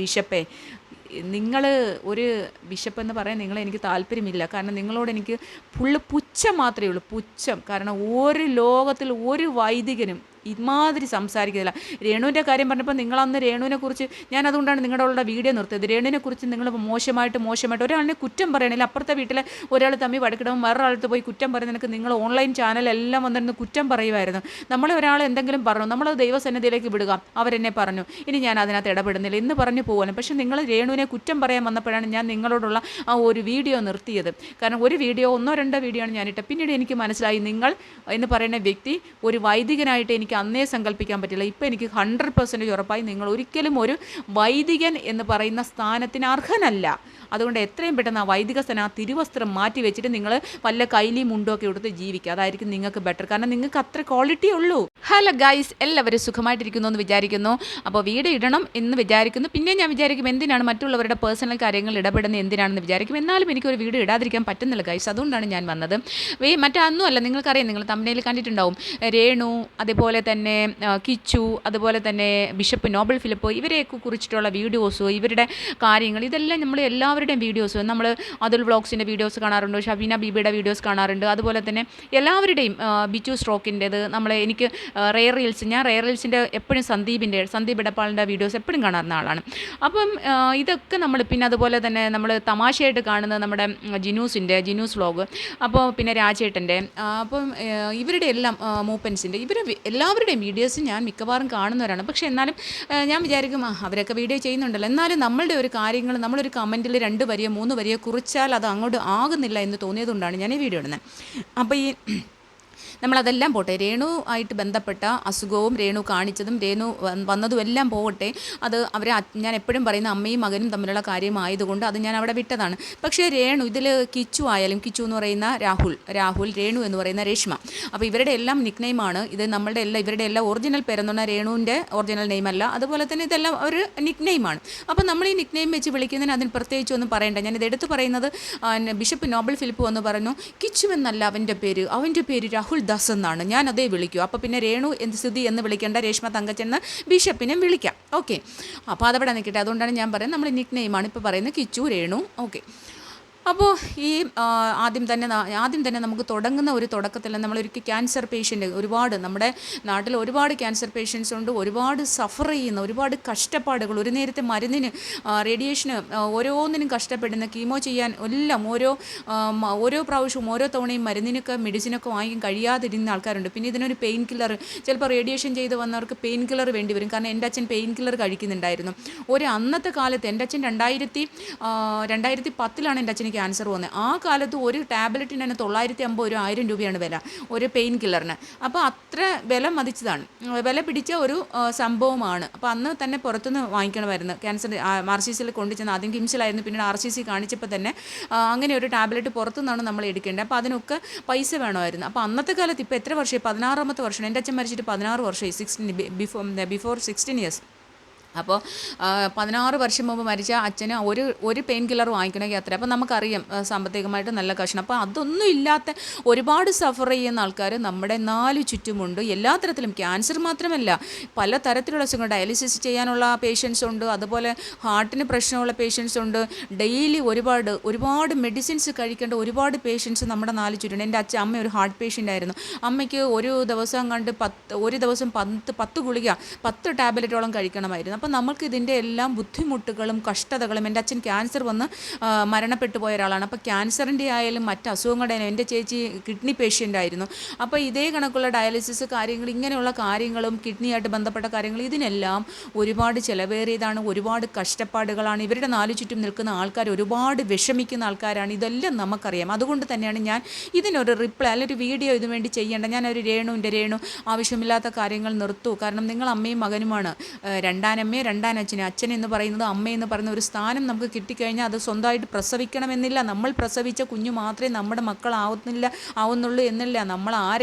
ബിഷപ്പേ, നിങ്ങൾ ഒരു ബിഷപ്പെന്ന് പറയാൻ എനിക്ക് താല്പര്യമില്ല. കാരണം നിങ്ങളോട് എനിക്ക് ഫുള്ള് പുച്ഛം മാത്രമേ ഉള്ളൂ, പുച്ഛം. കാരണം ഒരു ലോകത്തിൽ ഒരു വൈദികനും ഇമാതിരി സംസാരിക്കുന്നില്ല. രേണുവിൻ്റെ കാര്യം പറഞ്ഞപ്പോൾ നിങ്ങളന്ന് രേണുവിനെക്കുറിച്ച്, ഞാൻ അതുകൊണ്ടാണ് നിങ്ങളുടെ വീഡിയോ നിർത്തിയത്. രേണുവിനെക്കുറിച്ച് നിങ്ങൾ മോശമായിട്ട് ഒരാളിനെ കുറ്റം പറയണില്ല. അപ്പുറത്തെ വീട്ടിലെ ഒരാൾ തമ്മിൽ വഴക്കിടുമ്പോൾ വേറൊരാളത്ത് പോയി കുറ്റം പറയുന്നതിനൊക്കെ നിങ്ങൾ ഓൺലൈൻ ചാനലെല്ലാം വന്നിരുന്ന് കുറ്റം പറയുമായിരുന്നു. നമ്മളെ ഒരാൾ എന്തെങ്കിലും പറഞ്ഞു, നമ്മളത് ദൈവസന്നിധിയിലേക്ക് വിടുക, അവരെന്നെ പറഞ്ഞു, ഇനി ഞാൻ അതിനകത്ത് ഇടപെടുന്നില്ല എന്ന് പറഞ്ഞു പോകാനും. പക്ഷേ നിങ്ങൾ രേണുവിനെ കുറ്റം പറയാൻ വന്നപ്പോഴാണ് ഞാൻ നിങ്ങളോടുള്ള ആ ഒരു വീഡിയോ നിർത്തിയത്. കാരണം ഒരു വീഡിയോ, 1-2 വീഡിയോ ആണ് ഞാനിട്ടത്. പിന്നീട് എനിക്ക് മനസ്സിലായി നിങ്ങൾ എന്ന് പറയുന്ന വ്യക്തി ഒരു വൈദികനായിട്ട് എനിക്ക് അന്നേ സങ്കല്പിക്കാൻ പറ്റില്ല. ഇപ്പോൾ എനിക്ക് 100% ഉറപ്പായി നിങ്ങൾ ഒരിക്കലും ഒരു വൈദികൻ എന്ന് പറയുന്ന സ്ഥാനത്തിന് അർഹനല്ല. അതുകൊണ്ട് എത്രയും പെട്ടെന്ന് ആ വൈദിക സ്ഥാനം, ആ തിരുവസ്ത്രം മാറ്റി വെച്ചിട്ട് നിങ്ങൾ വല്ല കൈലി മുണ്ടൊക്കെ എടുത്ത് ജീവിക്കുക. അതായിരിക്കും നിങ്ങൾക്ക് ബെറ്റർ. കാരണം നിങ്ങൾക്ക് അത്ര ക്വാളിറ്റി ഉള്ളൂ. ഹലോ ഗൈസ്, എല്ലാവരും സുഖമായിട്ടിരിക്കുന്നു എന്ന് വിചാരിക്കുന്നു. അപ്പോൾ വീഡിയോ ഇടണം എന്ന് വിചാരിക്കുന്നു. പിന്നെ ഞാൻ വിചാരിക്കും എന്തിനാണ് മറ്റുള്ളവരുടെ പേഴ്സണൽ കാര്യങ്ങൾ ഇടപെടുന്നത് എന്തിനാണെന്ന് വിചാരിക്കും. എന്നാലും എനിക്കൊരു വീഡിയോ ഇടാതിരിക്കാൻ പറ്റുന്നില്ല ഗൈസ്. അതുകൊണ്ടാണ് ഞാൻ വന്നത്. മറ്റൊന്നുമല്ല, നിങ്ങൾക്കറിയാം, നിങ്ങൾ തമ്പനയിൽ കണ്ടിട്ടുണ്ടാവും. രേണു, അതേപോലെ തന്നെ കിച്ചു, അതുപോലെ തന്നെ ബിഷപ്പ് നോബൽ ഫിലിപ്പ്, ഇവരെയൊക്കെ കുറിച്ചിട്ടുള്ള വീഡിയോസ്, ഇവരുടെ കാര്യങ്ങൾ, ഇതെല്ലാം നമ്മൾ എല്ലാവരുടെയും വീഡിയോസ്, നമ്മൾ അതുൽ വ്ളോഗ്സിൻ്റെ വീഡിയോസ് കാണാറുണ്ട്, ഷബീന ബീബിയുടെ വീഡിയോസ് കാണാറുണ്ട്. അതുപോലെ തന്നെ എല്ലാവരുടെയും ബിച്ചു സ്ട്രോക്കിൻ്റേത്, എനിക്ക് ഞാൻ റെയർ റീൽസിൻ്റെ എപ്പോഴും സന്ദീപ് ഇടപ്പാളിൻ്റെ വീഡിയോസ് എപ്പോഴും കാണാറുന്ന ആളാണ്. അപ്പം ഇതൊക്കെ നമ്മൾ, പിന്നെ അതുപോലെ തന്നെ നമ്മൾ തമാശയായിട്ട് കാണുന്നത് നമ്മുടെ ജിനൂസ് വ്ളോഗ്, അപ്പോൾ പിന്നെ രാജേട്ടൻ്റെ, അപ്പം ഇവരുടെ എല്ലാം മൂപ്പൻസിൻ്റെ, എല്ലാവരുടെയും വീഡിയോസ് ഞാൻ മിക്കവാറും കാണുന്നവരാണ്. പക്ഷേ എന്നാലും ഞാൻ വിചാരിക്കും അവരൊക്കെ വീഡിയോ ചെയ്യുന്നുണ്ടല്ലോ, എന്നാലും നമ്മളുടെ ഒരു കാര്യങ്ങൾ നമ്മളൊരു കമൻറ്റിൽ 2 വരിയോ 3 വരിയോ കുറിച്ചാൽ അത് അങ്ങോട്ട് ആകുന്നില്ല എന്ന് തോന്നിയതുകൊണ്ടാണ് ഞാൻ ഈ വീഡിയോ ഇടുന്നത്. അപ്പോൾ നമ്മളതെല്ലാം പോട്ടെ, രേണു ആയിട്ട് ബന്ധപ്പെട്ട അസുഖവും രേണു കാണിച്ചതും രേണു വന്നതും എല്ലാം പോകട്ടെ. അത് ഞാൻ എപ്പോഴും പറയുന്ന അമ്മയും മകനും തമ്മിലുള്ള കാര്യമായതുകൊണ്ട് അത് ഞാൻ അവിടെ വിട്ടതാണ്. പക്ഷേ രേണു, ഇതിൽ കിച്ചു എന്ന് പറയുന്ന രാഹുൽ, രേണു എന്ന് പറയുന്ന രേഷ്മ, അപ്പോൾ ഇവരുടെ എല്ലാം നിക് നെയിമാണ് ഇത്. ഇവരുടെ എല്ലാം ഒറിജിനൽ പേരെന്ന് പറഞ്ഞാൽ രേണുവിൻ്റെ ഒറിജിനൽ നെയിമല്ല. അതുപോലെ തന്നെ ഇതെല്ലാം ഒരു നിക് നെയിമാണ്. അപ്പോൾ നമ്മൾ ഈ നിക് നെയിം വെച്ച് വിളിക്കുന്നതിന് അതിന് പ്രത്യേകിച്ചൊന്നും പറയണ്ട. ഞാനിത് എടുത്ത് പറയുന്നത്, ബിഷപ്പ് നോബൽ ഫിലിപ്പ് എന്ന് പറഞ്ഞു, കിച്ചു എന്നല്ല അവൻ്റെ പേര് രാഹുൽ ദാസ് എന്നാണ്, ഞാൻ അതേ വിളിക്കൂ. അപ്പോൾ പിന്നെ രേണു സ്ഥിതി എന്ന് വിളിക്കേണ്ട, രേഷ്മ തങ്കച്ചെന്ന് ബിഷപ്പിനെ വിളിക്കാം. ഓക്കെ, അപ്പോൾ അതവിടെ നിൽക്കട്ടെ. അതുകൊണ്ടാണ് ഞാൻ പറയുന്നത് നമ്മൾ നിക് നെയിമാണ് ഇപ്പോൾ പറയുന്നത്, കിച്ചു, രേണു. ഓക്കെ, അപ്പോൾ ഈ ആദ്യം തന്നെ നമുക്ക് തുടങ്ങുന്ന ഒരു തുടക്കത്തിൽ നമ്മളൊരിക്കൽ ക്യാൻസർ പേഷ്യൻ്റ്, ഒരുപാട് നമ്മുടെ നാട്ടിൽ ഒരുപാട് ക്യാൻസർ പേഷ്യൻസ് ഉണ്ട്, ഒരുപാട് സഫർ ചെയ്യുന്ന, ഒരുപാട് കഷ്ടപ്പാടുകൾ, ഒരു നേരത്തെ മരുന്നിന്, റേഡിയേഷന്, ഓരോന്നിനും കഷ്ടപ്പെടുന്ന, കീമോ ചെയ്യാൻ എല്ലാം ഓരോ പ്രാവശ്യവും ഓരോ തവണയും മെഡിസിനൊക്കെ വാങ്ങിക്കാൻ കഴിയാതിരുന്ന ആൾക്കാരുണ്ട്. പിന്നെ ഇതിനൊരു പെയിൻ കില്ലർ, ചിലപ്പോൾ റേഡിയേഷൻ ചെയ്ത് വന്നവർക്ക് പെയിൻ കില്ലർ വേണ്ടി വരും. കാരണം എൻ്റെ അച്ഛൻ പെയിൻ കില്ലർ കഴിക്കുന്നുണ്ടായിരുന്നു. അന്നത്തെ കാലത്ത് എൻ്റെ അച്ഛൻ 2010 എൻ്റെ അച്ഛന് ക്യാൻസർ വന്നത്. ആ കാലത്ത് ഒരു ടാബ്ലറ്റിന് തന്നെ 950 1000 രൂപയാണ് വില, ഒരു പെയിൻ കില്ലറിന്. അപ്പോൾ അത്ര വില പിടിച്ച ഒരു സംഭവമാണ്. അപ്പോൾ അന്ന് തന്നെ പുറത്തുനിന്ന് വാങ്ങിക്കണമായിരുന്നു. ക്യാൻസർ RCCയിൽ കൊണ്ടുചെന്ന്, ആദ്യം കിംസിലായിരുന്നു, പിന്നീട് RCC കാണിച്ചപ്പോൾ തന്നെ അങ്ങനെ ഒരു ടാബ്ലറ്റ് പുറത്തുനിന്നാണ് നമ്മൾ എടുക്കേണ്ടത്. അപ്പോൾ അതിനൊക്കെ പൈസ വേണമായിരുന്നു. അപ്പോൾ അന്നത്തെ കാലത്ത്, ഇപ്പോൾ എത്ര വർഷമായി, 16ാമത്തെ വർഷം, എൻ്റെ അച്ഛൻ മരിച്ചിട്ട് 16 വർഷമായി, ബിഫോർ 16 ഇയേഴ്സ്. അപ്പോൾ 16 വർഷം മുമ്പ് മരിച്ച അച്ഛന് ഒരു പെയിൻ കില്ലർ വാങ്ങിക്കണമെങ്കിൽ അത്ര. അപ്പോൾ നമുക്കറിയാം സാമ്പത്തികമായിട്ട് നല്ല കഷ്ടം. അപ്പോൾ അതൊന്നും ഇല്ലാത്ത ഒരുപാട് സഫർ ചെയ്യുന്ന ആൾക്കാർ നമ്മുടെ 4 ചുറ്റുമുണ്ട്. എല്ലാ തരത്തിലും, ക്യാൻസർ മാത്രമല്ല, പല തരത്തിലുള്ള അസുഖങ്ങൾ, ഡയാലിസിസ് ചെയ്യാനുള്ള പേഷ്യൻസ് ഉണ്ട്, അതുപോലെ ഹാർട്ടിന് പ്രശ്നമുള്ള പേഷ്യൻസ് ഉണ്ട്. ഡെയിലി ഒരുപാട് മെഡിസിൻസ് കഴിക്കേണ്ട ഒരുപാട് പേഷ്യൻസ് നമ്മുടെ 4 ചുറ്റുണ്ട്. എൻ്റെ അമ്മ ഒരു ഹാർട്ട് പേഷ്യൻ്റ് ആയിരുന്നു. അമ്മയ്ക്ക് ഒരു ദിവസം 10 ഗുളിക, 10 ടാബ്ലറ്റോളം കഴിക്കണമായിരുന്നു. അപ്പോൾ നമ്മൾക്ക് ഇതിൻ്റെ എല്ലാം ബുദ്ധിമുട്ടുകളും കഷ്ടതകളും, എൻ്റെ അച്ഛൻ ക്യാൻസർ വന്ന് മരണപ്പെട്ടു പോയ ഒരാളാണ്. അപ്പോൾ ക്യാൻസറിൻ്റെ ആയാലും മറ്റ് അസുഖങ്ങളുടെ, എൻ്റെ ചേച്ചി കിഡ്നി പേഷ്യൻ്റ് ആയിരുന്നു. അപ്പോൾ ഇതേ കണക്കുള്ള ഡയാലിസിസ് കാര്യങ്ങൾ, ഇങ്ങനെയുള്ള കാര്യങ്ങളും കിഡ്നിയായിട്ട് ബന്ധപ്പെട്ട കാര്യങ്ങൾ, ഇതിനെല്ലാം ഒരുപാട് ചിലവേറിയതാണ്, ഒരുപാട് കഷ്ടപ്പാടുകളാണ്. ഇവരുടെ 4 ചുറ്റും നിൽക്കുന്ന ആൾക്കാർ ഒരുപാട് വിഷമിക്കുന്ന ആൾക്കാരാണ്. ഇതെല്ലാം നമുക്കറിയാം. അതുകൊണ്ട് തന്നെയാണ് ഞാൻ ഇതിനൊരു റിപ്ലൈ അല്ലെങ്കിൽ ഒരു വീഡിയോ ഇതിനു വേണ്ടി ചെയ്യേണ്ട. ഞാനൊരു രേണു ആവശ്യമില്ലാത്ത കാര്യങ്ങൾ നിർത്തൂ. കാരണം നിങ്ങൾ അമ്മയും മകനുമാണ്. രണ്ടാനച്ഛന്, അച്ഛൻ എന്ന് പറയുന്നത്, അമ്മ എന്ന് പറയുന്ന ഒരു സ്ഥാനം നമുക്ക് കിട്ടിക്കഴിഞ്ഞാൽ അത് സ്വന്തമായിട്ട് പ്രസവിക്കണമെന്നില്ല. നമ്മൾ പ്രസവിച്ച കുഞ്ഞു മാത്രമേ നമ്മുടെ ആവുന്നുള്ളൂ എന്നില്ല.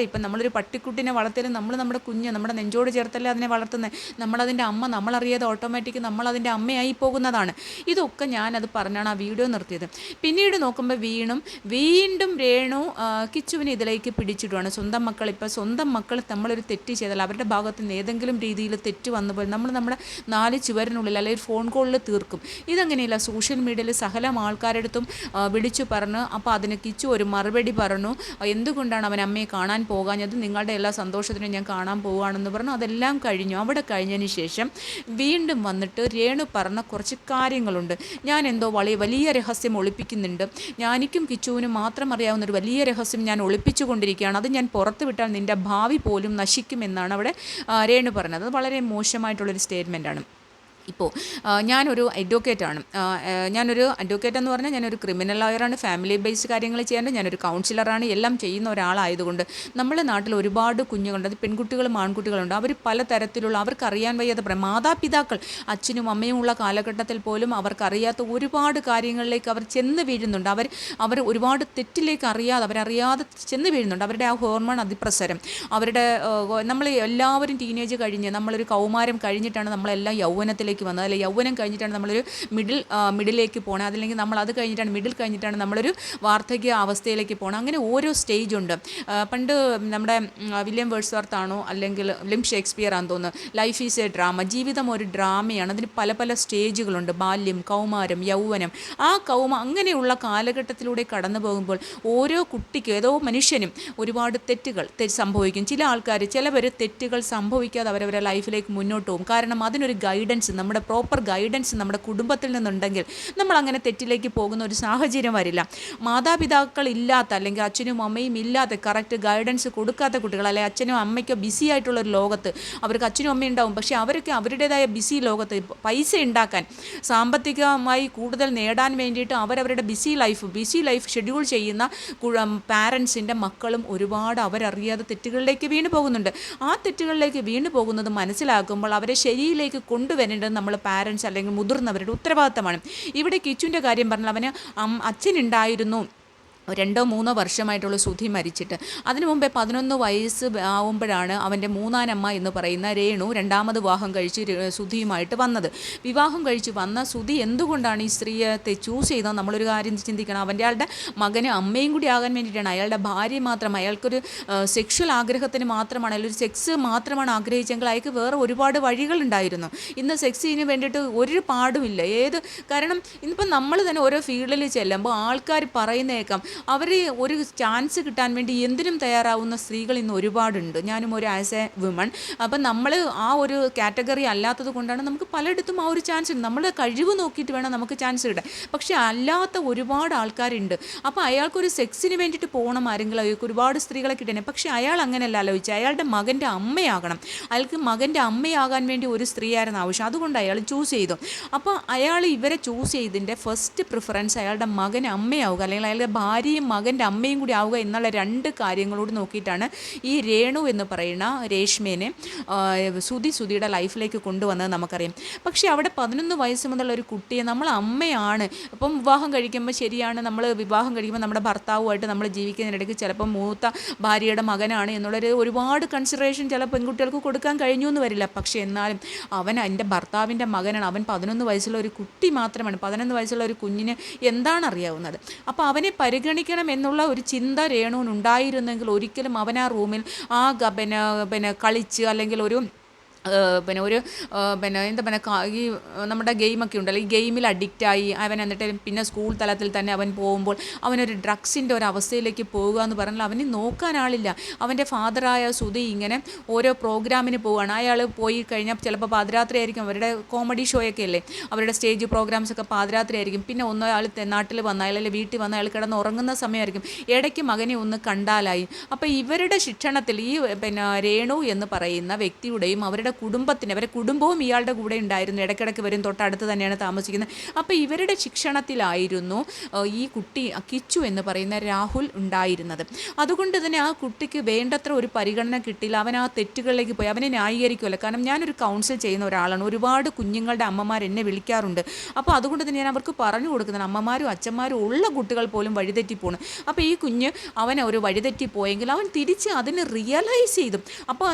ഇപ്പം നമ്മളൊരു പട്ടിക്കുട്ടിനെ വളർത്തിയാലും നമ്മുടെ കുഞ്ഞ് നമ്മുടെ നെഞ്ചോട് ചേർത്തല്ലേ അതിനെ വളർത്തുന്നത്. നമ്മളതിൻ്റെ അമ്മ, നമ്മളറിയാതെ ഓട്ടോമാറ്റിക് നമ്മളതിൻ്റെ അമ്മയായി പോകുന്നതാണ്. ഇതൊക്കെ ഞാനത് പറഞ്ഞാണ് ആ വീഡിയോ നിർത്തിയത്. പിന്നീട് നോക്കുമ്പോൾ വീണ്ടും രേണു കിച്ചുവിനെ ഇതിലേക്ക് പിടിച്ചിടുവാണ്. സ്വന്തം മക്കൾ നമ്മളൊരു തെറ്റ് ചെയ്താൽ, അവരുടെ ഭാഗത്ത് നിന്ന് ഏതെങ്കിലും രീതിയിൽ തെറ്റ് വന്നു പോയി, നമ്മുടെ നാല് ചുവരിനുള്ളിൽ അല്ലെങ്കിൽ ഫോൺ കോളിൽ തീർക്കും. ഇതങ്ങനെയല്ല, സോഷ്യൽ മീഡിയയിൽ സകലം ആൾക്കാരെടുത്തും വിളിച്ചു പറഞ്ഞു. അപ്പോൾ അതിന് കിച്ചു ഒരു മറുപടി പറഞ്ഞു, എന്തുകൊണ്ടാണ് അവൻ അമ്മയെ കാണാൻ പോകാഞ്ഞത്, നിങ്ങളുടെ എല്ലാ സന്തോഷത്തിനും ഞാൻ കാണാൻ പോവുകയാണെന്ന് പറഞ്ഞു. അതെല്ലാം കഴിഞ്ഞു. അവിടെ കഴിഞ്ഞതിന് ശേഷം വീണ്ടും വന്നിട്ട് രേണു പറഞ്ഞ കുറച്ച് കാര്യങ്ങളുണ്ട്. ഞാൻ എന്തോ വലിയ രഹസ്യം ഒളിപ്പിക്കുന്നുണ്ട്, എനിക്കും കിച്ചുവിനും മാത്രം അറിയാവുന്ന ഒരു വലിയ രഹസ്യം ഞാൻ ഒളിപ്പിച്ചു കൊണ്ടിരിക്കുകയാണ്, അത് ഞാൻ പുറത്ത് വിട്ടാൽ നിൻ്റെ ഭാവി പോലും നശിക്കുമെന്നാണ് അവിടെ രേണു പറഞ്ഞത്. അത് വളരെ മോശമായിട്ടുള്ളൊരു സ്റ്റേറ്റ്മെൻറ്റാണ്. ഇപ്പോൾ ഞാനൊരു അഡ്വക്കേറ്റാണ്. ഞാനൊരു അഡ്വക്കേറ്റ് എന്ന് പറഞ്ഞാൽ ഞാനൊരു ക്രിമിനൽ ലോയറാണ്. ഫാമിലി ബേസ്ഡ് കാര്യങ്ങൾ ചെയ്യാണ്ട് ഞാനൊരു കൗൺസിലറാണ്. എല്ലാം ചെയ്യുന്ന ഒരാളായതുകൊണ്ട് നമ്മുടെ നാട്ടിൽ ഒരുപാട് കുഞ്ഞുങ്ങളുണ്ട്, അത് പെൺകുട്ടികളും ആൺകുട്ടികളുണ്ട്. അവർ പലതരത്തിലുള്ള അവർക്കറിയാൻ വയ്യാത്ത മാതാപിതാക്കൾ അച്ഛനും അമ്മയും ഉള്ള കാലഘട്ടത്തിൽ പോലും അവർക്കറിയാത്ത ഒരുപാട് കാര്യങ്ങളിലേക്ക് അവർ ചെന്ന് വീഴുന്നുണ്ട്. അവർ ഒരുപാട് തെറ്റിലേക്ക് അവരറിയാതെ ചെന്ന് വീഴുന്നുണ്ട്. അവരുടെ ആ ഹോർമോൺ അതിപ്രസരം, അവരുടെ നമ്മൾ എല്ലാവരും ടീനേജ് കഴിഞ്ഞ് നമ്മളൊരു കൗമാരം കഴിഞ്ഞിട്ടാണ് നമ്മളെല്ലാം യൗവനത്തിലേക്ക് വന്നത്. അല്ലെങ്കിൽ യൗവനം കഴിഞ്ഞിട്ടാണ് നമ്മളൊരു മിഡിലേക്ക് പോകണം, അതല്ലെങ്കിൽ നമ്മൾ അത് കഴിഞ്ഞിട്ടാണ് മിഡിൽ കഴിഞ്ഞിട്ടാണ് നമ്മളൊരു വാർദ്ധക്യ അവസ്ഥയിലേക്ക് പോകണം. അങ്ങനെ ഓരോ സ്റ്റേജ് ഉണ്ട്. പണ്ട് നമ്മുടെ വില്യം വേഴ്സ്വർത്ത് അല്ലെങ്കിൽ വില്യം ഷേക്സ്പിയർ ആണെന്ന് തോന്നുന്നു, ലൈഫ് ഈസ് എ ഡ്രാമ, ജീവിതം ഒരു ഡ്രാമയാണ്, അതിന് പല പല സ്റ്റേജുകളുണ്ട്. ബാല്യം, കൗമാരം, യൗവനം. അങ്ങനെയുള്ള കാലഘട്ടത്തിലൂടെ കടന്നു പോകുമ്പോൾ ഓരോ കുട്ടിക്കും ഏതോ മനുഷ്യനും ഒരുപാട് തെറ്റുകൾ സംഭവിക്കും. ചിലവർ തെറ്റുകൾ സംഭവിക്കാതെ അവരവരുടെ ലൈഫിലേക്ക് മുന്നോട്ട് പോകും. കാരണം അതിനൊരു ഗൈഡൻസ്, നമ്മുടെ പ്രോപ്പർ ഗൈഡൻസ് നമ്മുടെ കുടുംബത്തിൽ നിന്നുണ്ടെങ്കിൽ നമ്മൾ അങ്ങനെ തെറ്റിലേക്ക് പോകുന്ന ഒരു സാഹചര്യം വരില്ല. മാതാപിതാക്കൾ ഇല്ലാത്ത അല്ലെങ്കിൽ അച്ഛനും അമ്മയും ഇല്ലാത്ത കറക്റ്റ് ഗൈഡൻസ് കൊടുക്കാത്ത കുട്ടികൾ, അല്ലെങ്കിൽ അച്ഛനും അമ്മയ്ക്കോ ബിസി ആയിട്ടുള്ളൊരു ലോകത്ത്, അവർക്ക് അച്ഛനും അമ്മയും ഉണ്ടാവും, പക്ഷേ അവരൊക്കെ അവരുടേതായ ബിസി ലോകത്ത് പൈസ ഉണ്ടാക്കാൻ, സാമ്പത്തികമായി കൂടുതൽ നേടാൻ വേണ്ടിയിട്ട് അവരവരുടെ ബിസി ലൈഫ് ഷെഡ്യൂൾ ചെയ്യുന്ന പാരൻസിൻ്റെ മക്കളും ഒരുപാട് അവരറിയാതെ തെറ്റുകളിലേക്ക് വീണു പോകുന്നുണ്ട്. ആ തെറ്റുകളിലേക്ക് വീണു പോകുന്നത് മനസ്സിലാക്കുമ്പോൾ അവരെ ശരിയിലേക്ക് കൊണ്ടുവരേണ്ടത് നമ്മൾ പാരൻസ് അല്ലെങ്കിൽ മുതിർന്നവരുടെ ഉത്തരവാദിത്തമാണ്. ഇവിടെ കിച്ചുവിൻ്റെ കാര്യം പറഞ്ഞാൽ അവന് അച്ഛനുണ്ടായിരുന്നു, 2-3 വർഷമായിട്ടുള്ള സുധി മരിച്ചിട്ട്. അതിനു മുമ്പേ 11 വയസ്സ് ആവുമ്പോഴാണ് അവൻ്റെ മൂന്നാനമ്മ എന്ന് പറയുന്ന രേണു രണ്ടാമത് വിവാഹം കഴിച്ച് സുധിയുമായിട്ട് വന്നത്. വിവാഹം കഴിച്ച് വന്ന സുധി എന്തുകൊണ്ടാണ് ഈ സ്ത്രീയെ ചൂസ് ചെയ്തത് നമ്മളൊരു കാര്യം ചിന്തിക്കണം. അയാളുടെ മകന് അമ്മയും കൂടി ആകാൻ വേണ്ടിയിട്ടാണ്. അയാളുടെ ഭാര്യ മാത്രം, അയാൾക്കൊരു സെക്ഷൽ ആഗ്രഹത്തിന് മാത്രമാണ്, അയാളൊരു സെക്സ് മാത്രമാണ് ആഗ്രഹിച്ചെങ്കിൽ അയാൾക്ക് വേറെ ഒരുപാട് വഴികളുണ്ടായിരുന്നു. ഇന്ന് സെക്സിന് വേണ്ടിയിട്ട് ഒരു പാടുമില്ല. കാരണം ഇന്നിപ്പം നമ്മൾ തന്നെ ഓരോ ഫീൽഡിൽ ചെല്ലുമ്പോൾ ആൾക്കാർ പറയുന്നേക്കാം അവർ ഒരു ചാൻസ് കിട്ടാൻ വേണ്ടി എന്തിനും തയ്യാറാവുന്ന സ്ത്രീകൾ ഇന്ന് ഒരുപാടുണ്ട്. ഞാനും ഒരു ആസ് എ വുമൺ. അപ്പം നമ്മൾ ആ ഒരു കാറ്റഗറി അല്ലാത്തത് കൊണ്ടാണ് നമുക്ക് പലയിടത്തും ആ ഒരു ചാൻസ് ഉണ്ട്. നമ്മൾ കഴിവ് നോക്കിയിട്ട് വേണം നമുക്ക് ചാൻസ് കിട്ടാൻ. പക്ഷേ അല്ലാത്ത ഒരുപാട് ആൾക്കാരുണ്ട്. അപ്പോൾ അയാൾക്കൊരു സെക്സിന് വേണ്ടിയിട്ട് പോകണം ആരെങ്കിലും, അയാൾക്ക് ഒരുപാട് സ്ത്രീകളെ കിട്ടണേ. പക്ഷേ അയാൾ അങ്ങനെയല്ല ആലോചിച്ചത്, അയാളുടെ മകൻ്റെ അമ്മയാകണം. അയാൾക്ക് മകൻ്റെ അമ്മയാകാൻ വേണ്ടി ഒരു സ്ത്രീയായിരുന്നു ആവശ്യം. അതുകൊണ്ട് അയാൾ ചൂസ് ചെയ്തു. അപ്പോൾ അയാൾ ഇവരെ ചൂസ് ചെയ്തതിൻ്റെ ഫസ്റ്റ് പ്രിഫറൻസ് അയാളുടെ മകൻ അമ്മയാവുക, അല്ലെങ്കിൽ അയാളുടെ ഭാര്യയും മകൻ്റെ അമ്മയും കൂടി ആവുക എന്നുള്ള 2 കാര്യങ്ങളോട് നോക്കിയിട്ടാണ് ഈ രേണു എന്ന് പറയുന്ന രേഷ്മേനെ സുധിയുടെ ലൈഫിലേക്ക് കൊണ്ടുവന്നത് നമുക്കറിയാം. പക്ഷേ അവിടെ 11 വയസ്സ് മുതലുള്ള ഒരു കുട്ടിയെ നമ്മൾ അമ്മയാണ്. ഇപ്പം വിവാഹം കഴിക്കുമ്പോൾ ശരിയാണ്, നമ്മൾ വിവാഹം കഴിക്കുമ്പോൾ നമ്മുടെ ഭർത്താവുമായിട്ട് നമ്മൾ ജീവിക്കുന്നതിനിടയ്ക്ക് ചിലപ്പോൾ മൂത്ത ഭാര്യയുടെ മകനാണ് എന്നുള്ളൊരു ഒരുപാട് കൺസിഡറേഷൻ ചില പെൺകുട്ടികൾക്ക് കൊടുക്കാൻ കഴിഞ്ഞു എന്ന് വരില്ല. പക്ഷേ എന്നാലും അവൻ എൻ്റെ ഭർത്താവിൻ്റെ മകനാണ്, അവൻ 11 വയസ്സുള്ള ഒരു കുട്ടി മാത്രമാണ്. 11 വയസ്സുള്ള ഒരു കുഞ്ഞിന് എന്താണ് അറിയാവുന്നത്? അപ്പോൾ അവനെ പരിഗണിക്കണം എന്നുള്ള ഒരു ചിന്ത രേണുവിനുണ്ടായിരുന്നെങ്കിൽ ഒരിക്കലും അവൻ ആ റൂമിൽ കളിച്ച് അല്ലെങ്കിൽ ഒരു ഈ നമ്മുടെ ഗെയിമൊക്കെ ഉണ്ടല്ലോ, ഈ ഗെയിമിൽ അഡിക്റ്റായി അവൻ എന്നിട്ട് പിന്നെ സ്കൂൾ തലത്തിൽ തന്നെ അവൻ പോകുമ്പോൾ അവനൊരു ഡ്രഗ്സിൻ്റെ ഒരു അവസ്ഥയിലേക്ക് പോകുക എന്ന് പറഞ്ഞാൽ അവന് നോക്കാൻ ആളില്ല. അവൻ്റെ ഫാദറായ സുധി ഇങ്ങനെ ഓരോ പ്രോഗ്രാമിന് പോവുകയാണ്. അയാൾ പോയി കഴിഞ്ഞാൽ ചിലപ്പോൾ പാതിരാത്രി ആയിരിക്കും, അവരുടെ കോമഡി ഷോയൊക്കെ അല്ലേ, അവരുടെ സ്റ്റേജ് പ്രോഗ്രാംസൊക്കെ പാതിരാത്രി ആയിരിക്കും. പിന്നെ അയാൾ നാട്ടിൽ വന്ന അയാളെ വീട്ടിൽ വന്ന അയാൾ കിടന്ന് ഉറങ്ങുന്ന സമയമായിരിക്കും. ഇടയ്ക്ക് മകനെ ഒന്ന് കണ്ടാലായി. അപ്പോൾ ഇവരുടെ ശിക്ഷണത്തിൽ ഈ രേണു എന്ന് പറയുന്ന വ്യക്തിയുടെയും അവരുടെ കുടുംബവും ഇയാളുടെ കൂടെ ഉണ്ടായിരുന്നു. ഇടയ്ക്കിടയ്ക്ക് വരും, തൊട്ടടുത്ത് തന്നെയാണ് താമസിക്കുന്നത്. അപ്പോൾ ഇവരുടെ ശിക്ഷണത്തിലായിരുന്നു ഈ കുട്ടി കിച്ചു എന്ന് പറയുന്ന രാഹുൽ ഉണ്ടായിരുന്നത്. അതുകൊണ്ട് തന്നെ ആ കുട്ടിക്ക് വേണ്ടത്ര ഒരു പരിഗണന കിട്ടിയില്ല. അവൻ ആ തെറ്റുകളിലേക്ക് പോയി. അവനെ ന്യായീകരിക്കുമല്ലോ. കാരണം ഞാനൊരു കൗൺസിൽ ചെയ്യുന്ന ഒരാളാണ്. ഒരുപാട് കുഞ്ഞുങ്ങളുടെ അമ്മമാർ എന്നെ വിളിക്കാറുണ്ട്. അപ്പോൾ അതുകൊണ്ട് തന്നെ ഞാൻ അവർക്ക് പറഞ്ഞു കൊടുക്കുന്നത്, അമ്മമാരും അച്ഛന്മാരും ഉള്ള കുട്ടികൾ പോലും വഴിതെറ്റിപ്പോണ്. അപ്പോൾ ഈ കുഞ്ഞ് അവനെ ഒരു വഴിതെറ്റിപ്പോയെങ്കിൽ അവൻ തിരിച്ച് അതിന് റിയലൈസ് ചെയ്തു. അപ്പോൾ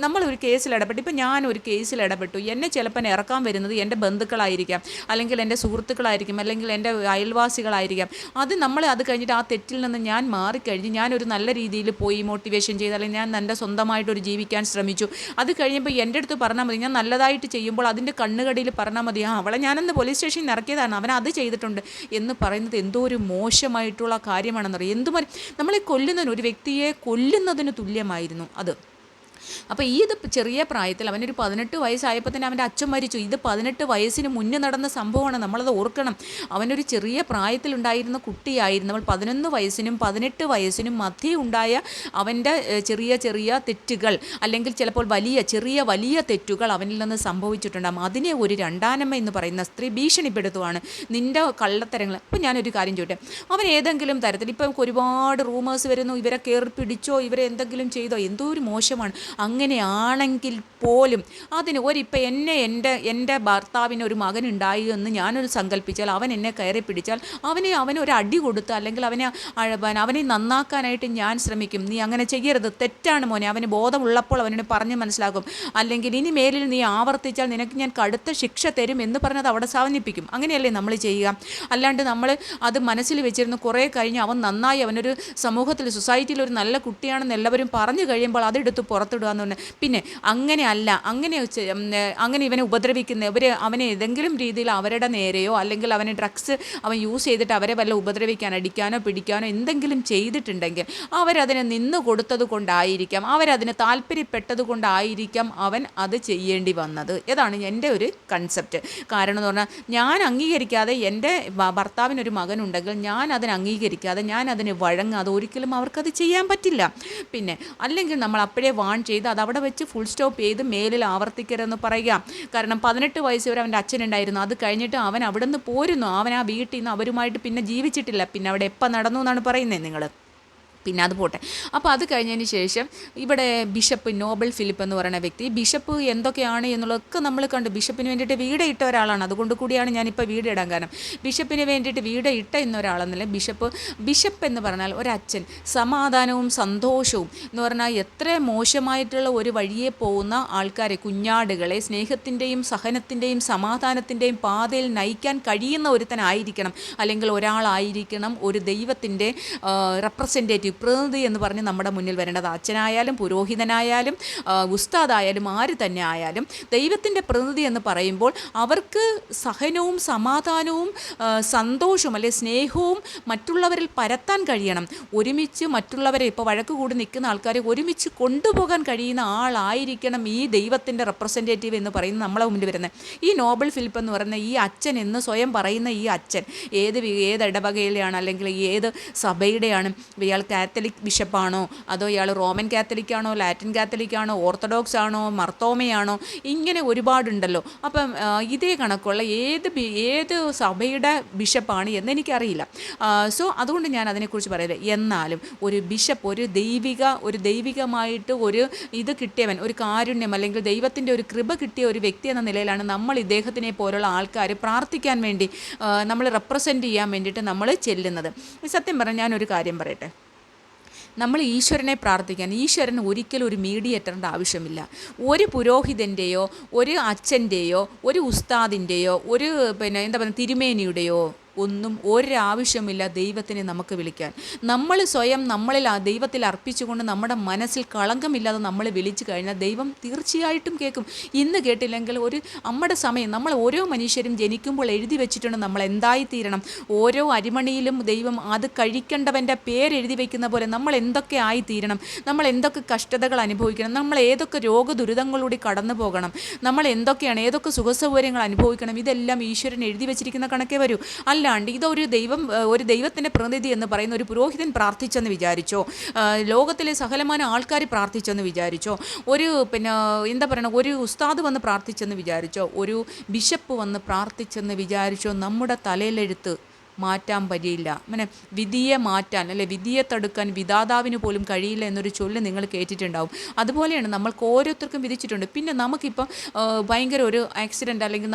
നമ്മളൊരു കേസിൽ ഇടപെട്ട്, ഇപ്പം ഞാനൊരു കേസിൽ ഇടപെട്ടു, എന്നെ ചിലപ്പോൾ ഇറക്കാൻ വരുന്നത് എൻ്റെ ബന്ധുക്കളായിരിക്കാം, അല്ലെങ്കിൽ എൻ്റെ സുഹൃത്തുക്കളായിരിക്കും, അല്ലെങ്കിൽ എൻ്റെ അയൽവാസികളായിരിക്കാം. അത് കഴിഞ്ഞിട്ട് ആ തെറ്റിൽ നിന്ന് ഞാൻ മാറിക്കഴിഞ്ഞ് ഞാനൊരു നല്ല രീതിയിൽ പോയി മോട്ടിവേഷൻ ചെയ്ത്, അല്ലെങ്കിൽ ഞാൻ എൻ്റെ സ്വന്തമായിട്ടൊരു ജീവിക്കാൻ ശ്രമിച്ചു. അത് കഴിയുമ്പോൾ എൻ്റെ അടുത്ത് പറഞ്ഞാൽ മതി, ഞാൻ നല്ലതായിട്ട് ചെയ്യുമ്പോൾ അതിൻ്റെ കണ്ണുകടിയിൽ പറഞ്ഞാൽ മതി, അവളെ ഞാനന്ന് പോലീസ് സ്റ്റേഷനിൽ ഇറക്കിയതാണ്, അവൻ അത് ചെയ്തിട്ടുണ്ട് എന്ന് പറയുന്നത് എന്തോ ഒരു മോശമായിട്ടുള്ള കാര്യമാണെന്നറിയാം. നമ്മളെ കൊല്ലുന്നതിന്, ഒരു വ്യക്തിയെ കൊല്ലുന്നതിന് തുല്യമായിരുന്നു അത്. അപ്പോൾ ഇത് ചെറിയ പ്രായത്തിൽ, അവനൊരു 18 വയസ്സായപ്പോൾ തന്നെ അവൻ്റെ അച്ഛൻ മരിച്ചു. ഇത് 18 വയസ്സിന് മുന്നേ നടന്ന സംഭവമാണ്, നമ്മളത് ഓർക്കണം. അവനൊരു ചെറിയ പ്രായത്തിലുണ്ടായിരുന്ന കുട്ടിയായിരുന്നു. അവൾ 11 വയസ്സിനും 18 വയസ്സിനും മധ്യേ ഉണ്ടായ അവൻ്റെ ചെറിയ ചെറിയ തെറ്റുകൾ, അല്ലെങ്കിൽ ചിലപ്പോൾ വലിയ തെറ്റുകൾ അവനിൽ നിന്ന് സംഭവിച്ചിട്ടുണ്ടാകും. അതിനെ ഒരു രണ്ടാനമ്മ എന്ന് പറയുന്ന സ്ത്രീ ഭീഷണിപ്പെടുത്തുവാണ്, നിൻ്റെ കള്ളത്തരങ്ങൾ. അപ്പം ഞാനൊരു കാര്യം ചോദിട്ടെ, അവൻ ഏതെങ്കിലും തരത്തിൽ, ഇപ്പം ഒരുപാട് റൂമേഴ്സ് വരുന്നു, ഇവരെ കയറി പിടിച്ചോ, ഇവരെ എന്തെങ്കിലും ചെയ്തോ, എന്തോ ഒരു മോശമാണ്. അങ്ങനെയാണെങ്കിൽ പോലും അതിന് ഇപ്പം എൻ്റെ ഭർത്താവിന് ഒരു മകനുണ്ടായി എന്ന് ഞാനൊരു സങ്കല്പിച്ചാൽ, അവൻ എന്നെ കയറി പിടിച്ചാൽ അവനൊരു അടി കൊടുത്ത്, അല്ലെങ്കിൽ അവനെ നന്നാക്കാനായിട്ട് ഞാൻ ശ്രമിക്കും. നീ അങ്ങനെ ചെയ്യരുത്, തെറ്റാണ് മോനെ, അവന് ബോധമുള്ളപ്പോൾ അവനോട് പറഞ്ഞ് മനസ്സിലാക്കും, അല്ലെങ്കിൽ ഇനി മേലിൽ നീ ആവർത്തിച്ചാൽ നിനക്ക് ഞാൻ കടുത്ത ശിക്ഷ തരും എന്ന് പറഞ്ഞത് അവിടെ സാവനിപ്പിക്കും. അങ്ങനെയല്ലേ നമ്മൾ ചെയ്യുക? അല്ലാണ്ട് നമ്മൾ അത് മനസ്സിൽ വെച്ചിരുന്ന് കുറേ കഴിഞ്ഞ് അവൻ നന്നായി, അവനൊരു സമൂഹത്തിൽ, സൊസൈറ്റിയിൽ ഒരു നല്ല കുട്ടിയാണെന്ന് എല്ലാവരും പറഞ്ഞു കഴിയുമ്പോൾ അതെടുത്ത് പുറത്തിടുക എന്ന് പറഞ്ഞാൽ, പിന്നെ അങ്ങനെ ഇവനെ ഉപദ്രവിക്കുന്ന അവനെ ഏതെങ്കിലും രീതിയിൽ അവരുടെ നേരെയോ, അല്ലെങ്കിൽ അവനെ ഡ്രഗ്സ് അവൻ യൂസ് ചെയ്തിട്ട് അവരെ വല്ല ഉപദ്രവിക്കാൻ, അടിക്കാനോ പിടിക്കാനോ എന്തെങ്കിലും ചെയ്തിട്ടുണ്ടെങ്കിൽ അവരതിനെ നിന്ന് കൊടുത്തത് കൊണ്ടായിരിക്കാം, അവരതിന് താല്പര്യപ്പെട്ടത് കൊണ്ടായിരിക്കാം അവൻ അത് ചെയ്യേണ്ടി വന്നത്. ഇതാണ് എൻ്റെ ഒരു കൺസെപ്റ്റ്. കാരണം എന്ന് പറഞ്ഞാൽ, ഞാൻ അംഗീകരിക്കാതെ, എൻ്റെ ഭർത്താവിനൊരു മകനുണ്ടെങ്കിൽ ഞാൻ അതിനെ അംഗീകരിക്കാതെ, ഞാൻ അതിന് വഴങ്ങാതെ ഒരിക്കലും അവർക്കത് ചെയ്യാൻ പറ്റില്ല. പിന്നെ അല്ലെങ്കിൽ നമ്മൾ അപ്പോഴേ വാൺ ചെയ്ത് അതവിടെ വെച്ച് ഫുൾ സ്റ്റോപ്പ് ചെയ്ത് മേലിൽ ആവർത്തിക്കരുതെന്ന് പറയുക. കാരണം 18 വയസ്സ് വരെ അവൻ്റെ അച്ഛനുണ്ടായിരുന്നു. അത് കഴിഞ്ഞിട്ട് അവൻ അവിടെ നിന്ന് പോരുന്നു, അവൻ ആ വീട്ടിൽ നിന്ന് അവരുമായിട്ട് പിന്നെ ജീവിച്ചിട്ടില്ല. പിന്നെ അവിടെ എപ്പോൾ നടന്നു എന്നാണ് പറയുന്നത് നിങ്ങൾ? പിന്നെ അത് പോട്ടെ. അപ്പോൾ അത് കഴിഞ്ഞതിന് ശേഷം ഇവിടെ ബിഷപ്പ് നോബൽ ഫിലിപ്പ് എന്ന് പറയുന്ന വ്യക്തി, ബിഷപ്പ് എന്തൊക്കെയാണ് എന്നുള്ളതൊക്കെ നമ്മൾ കണ്ടു. ബിഷപ്പിന് വേണ്ടിയിട്ട് വീട് ഇട്ട ഒരാളാണ്, അതുകൊണ്ട് കൂടിയാണ് ഞാനിപ്പോൾ വീട് ഇടാൻ കാരണം. ബിഷപ്പിന് വേണ്ടിയിട്ട് വീട് ഇട്ട എന്നൊരാളെന്നല്ല, ബിഷപ്പ് എന്ന് പറഞ്ഞാൽ ഒരച്ഛൻ, സമാധാനവും സന്തോഷവും എന്ന് പറഞ്ഞാൽ എത്ര മോശമായിട്ടുള്ള ഒരു വഴിയെ പോകുന്ന ആൾക്കാരെ, കുഞ്ഞാടുകളെ സ്നേഹത്തിൻ്റെയും സഹനത്തിൻ്റെയും സമാധാനത്തിൻ്റെയും പാതയിൽ നയിക്കാൻ കഴിയുന്ന ഒരുത്തനായിരിക്കണം, അല്ലെങ്കിൽ ഒരാളായിരിക്കണം ഒരു ദൈവത്തിൻ്റെ റെപ്രസെൻറ്റേറ്റീവ്, പ്രതിനിധി എന്ന് പറഞ്ഞ് നമ്മുടെ മുന്നിൽ വരേണ്ടത്. അച്ഛനായാലും പുരോഹിതനായാലും ഉസ്താദായാലും ആര് തന്നെ ആയാലും ദൈവത്തിൻ്റെ പ്രതിനിധി എന്ന് പറയുമ്പോൾ അവർക്ക് സഹനവും സമാധാനവും സന്തോഷവും അല്ലെ സ്നേഹവും മറ്റുള്ളവരിൽ പരത്താൻ കഴിയണം. ഒരുമിച്ച് മറ്റുള്ളവരെ, ഇപ്പോൾ വഴക്ക് കൂടി നിൽക്കുന്ന ആൾക്കാരെ ഒരുമിച്ച് കൊണ്ടുപോകാൻ കഴിയുന്ന ആളായിരിക്കണം ഈ ദൈവത്തിൻ്റെ റെപ്രസെൻറ്റേറ്റീവ് എന്ന് പറയുന്നത് നമ്മളെ മുന്നിൽ വരുന്നത്. ഈ നോബൽ ഫിലിപ്പ് എന്ന് പറയുന്ന ഈ അച്ഛൻ എന്ന് സ്വയം പറയുന്ന ഈ അച്ഛൻ ഏത് ഇടവകയിലെയാണ്, അല്ലെങ്കിൽ ഏത് സഭയുടെയാണ്? ഇയാൾ കാത്തലിക് ബിഷപ്പാണോ, അതോ ഇയാൾ റോമൻ കാത്തലിക്കാണോ, ലാറ്റിൻ കാത്തലിക്കാണോ, ഓർത്തഡോക്സ് ആണോ, മർത്തോമയാണോ, ഇങ്ങനെ ഒരുപാടുണ്ടല്ലോ. അപ്പം ഇതേ കണക്കുള്ള ഏത് സഭയുടെ ബിഷപ്പാണ് എന്നെനിക്കറിയില്ല. സോ അതുകൊണ്ട് ഞാൻ അതിനെക്കുറിച്ച് പറയില്ല. എന്നാലും ഒരു ബിഷപ്പ്, ഒരു ദൈവികമായിട്ട് ഇത് കിട്ടിയവൻ, ഒരു കാരുണ്യം അല്ലെങ്കിൽ ദൈവത്തിൻ്റെ ഒരു കൃപ കിട്ടിയ ഒരു വ്യക്തി എന്ന നിലയിലാണ് നമ്മൾ ഇദ്ദേഹത്തിനെ പോലുള്ള ആൾക്കാർ പ്രാർത്ഥിക്കാൻ വേണ്ടി, നമ്മൾ റെപ്രസെൻറ്റ് ചെയ്യാൻ വേണ്ടിയിട്ട് നമ്മൾ ചെല്ലുന്നത്. സത്യം പറഞ്ഞാൽ ഞാനൊരു കാര്യം പറയട്ടെ, നമ്മൾ ഈശ്വരനെ പ്രാർത്ഥിക്കാൻ ഈശ്വരൻ ഒരിക്കലും ഒരു മീഡിയേറ്ററിൻ്റെ ആവശ്യമില്ല. ഒരു പുരോഹിതൻ്റെയോ ഒരു അച്ഛൻ്റെയോ ഒരു ഉസ്താദിൻ്റെയോ ഒരു തിരുമേനിയുടെയോ ഒന്നും ഒരാവശ്യമില്ല ദൈവത്തിനെ നമുക്ക് വിളിക്കാൻ. നമ്മൾ സ്വയം ദൈവത്തിൽ അർപ്പിച്ചുകൊണ്ട് നമ്മുടെ മനസ്സിൽ കളങ്കമില്ലാതെ നമ്മൾ വിളിച്ചു കഴിഞ്ഞാൽ ദൈവം തീർച്ചയായിട്ടും കേൾക്കും. ഇന്ന് കേട്ടില്ലെങ്കിൽ നമ്മുടെ സമയം, നമ്മൾ ഓരോ മനുഷ്യരും ജനിക്കുമ്പോൾ എഴുതി വെച്ചിട്ടുണ്ട് നമ്മൾ എന്തായിത്തീരണം. ഓരോ അരിമണിയിലും ദൈവം അത് കഴിക്കേണ്ടവൻ്റെ പേരെഴുതി വയ്ക്കുന്ന പോലെ നമ്മൾ എന്തൊക്കെ ആയിത്തീരണം, നമ്മൾ എന്തൊക്കെ കഷ്ടതകൾ അനുഭവിക്കണം, നമ്മൾ ഏതൊക്കെ രോഗദുരിതങ്ങളിലൂടെ കടന്നു പോകണം, നമ്മൾ ഏതൊക്കെ സുഖസൗകര്യങ്ങൾ അനുഭവിക്കണം, ഇതെല്ലാം ഈശ്വരൻ എഴുതി വെച്ചിരിക്കുന്ന കണക്കേ വരൂ. അല്ലാണ്ട് ഒരു ദൈവത്തിൻ്റെ പ്രതിനിധി എന്ന് പറയുന്ന ഒരു പുരോഹിതൻ പ്രാർത്ഥിച്ചെന്ന് വിചാരിച്ചോ, ലോകത്തിലെ സകലമാന ആൾക്കാർ പ്രാർത്ഥിച്ചെന്ന് വിചാരിച്ചോ, ഒരു ഉസ്താദ് വന്ന് പ്രാർത്ഥിച്ചെന്ന് വിചാരിച്ചോ, ഒരു ബിഷപ്പ് വന്ന് പ്രാർത്ഥിച്ചെന്ന് വിചാരിച്ചോ, നമ്മുടെ തലയിലെഴുത്ത് മാറ്റാൻ വരില്ല. അങ്ങനെ വിധിയെ മാറ്റാൻ അല്ലെ വിധിയെ തടുക്കാൻ വിധാതാവിന് പോലും കഴിയില്ല എന്നൊരു ചൊല്ല് നിങ്ങൾ കേട്ടിട്ടുണ്ടാവും. അതുപോലെയാണ് നമ്മൾക്ക് ഓരോരുത്തർക്കും വിധിച്ചിട്ടുണ്ട്. പിന്നെ നമുക്കിപ്പം ഭയങ്കര ഒരു ആക്സിഡൻറ്റ് അല്ലെങ്കിൽ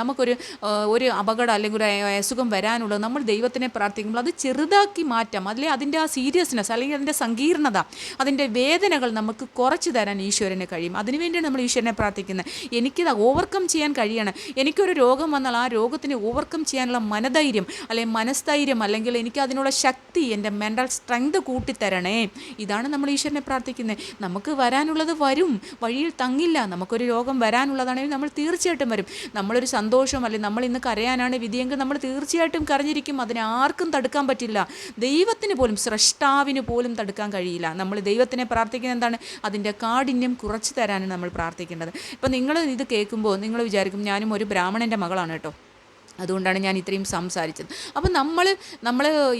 ഒരു അപകടം അല്ലെങ്കിൽ ഒരു അസുഖം വരാനുള്ളത് നമ്മൾ ദൈവത്തിനെ പ്രാർത്ഥിക്കുമ്പോൾ അത് ചെറുതാക്കി മാറ്റാം. അതിൻ്റെ ആ സീരിയസ്നെസ് അല്ലെങ്കിൽ അതിൻ്റെ സങ്കീർണത, അതിൻ്റെ വേദനകൾ നമുക്ക് കുറച്ച് തരാൻ ഈശ്വരന് കഴിയും. അതിനുവേണ്ടിയാണ് നമ്മൾ ഈശ്വരനെ പ്രാർത്ഥിക്കുന്നത്. എനിക്കിത് ഓവർകം ചെയ്യാൻ കഴിയണം. എനിക്കൊരു രോഗം വന്നാൽ ആ രോഗത്തിനെ ഓവർകം ചെയ്യാനുള്ള മനധൈര്യം അല്ലെങ്കിൽ മനസ്ഥൈര്യം അല്ലെങ്കിൽ എനിക്ക് അതിനുള്ള ശക്തി, എൻ്റെ മെൻ്റൽ സ്ട്രെങ്ത് കൂട്ടിത്തരണേ. ഇതാണ് നമ്മൾ ഈശ്വരനെ പ്രാർത്ഥിക്കുന്നത്. നമുക്ക് വരാനുള്ളത് വരും, വഴിയിൽ തങ്ങില്ല. നമുക്കൊരു രോഗം വരാനുള്ളതാണെങ്കിൽ നമ്മൾ തീർച്ചയായിട്ടും വരും. നമ്മളൊരു സന്തോഷം അല്ലെങ്കിൽ നമ്മൾ ഇന്ന് കരയാനാണ് വിധിയെങ്കിൽ നമ്മൾ തീർച്ചയായിട്ടും കരഞ്ഞിരിക്കും. അതിനെ ആർക്കും തടുക്കാൻ പറ്റില്ല. ദൈവത്തിന് പോലും, സ്രഷ്ടാവിന് പോലും തടുക്കാൻ കഴിയില്ല. നമ്മൾ ദൈവത്തിനെ പ്രാർത്ഥിക്കുന്നത് എന്താണ്? അതിൻ്റെ കാഠിന്യം കുറച്ച് തരാനാണ് നമ്മൾ പ്രാർത്ഥിക്കേണ്ടത്. ഇപ്പം നിങ്ങൾ ഇത് കേൾക്കുമ്പോൾ നിങ്ങൾ വിചാരിക്കും ഞാനും ഒരു ബ്രാഹ്മണൻ്റെ മകളാണ് കേട്ടോ, അതുകൊണ്ടാണ് ഞാൻ ഇത്രയും സംസാരിച്ചത്. അപ്പം നമ്മൾ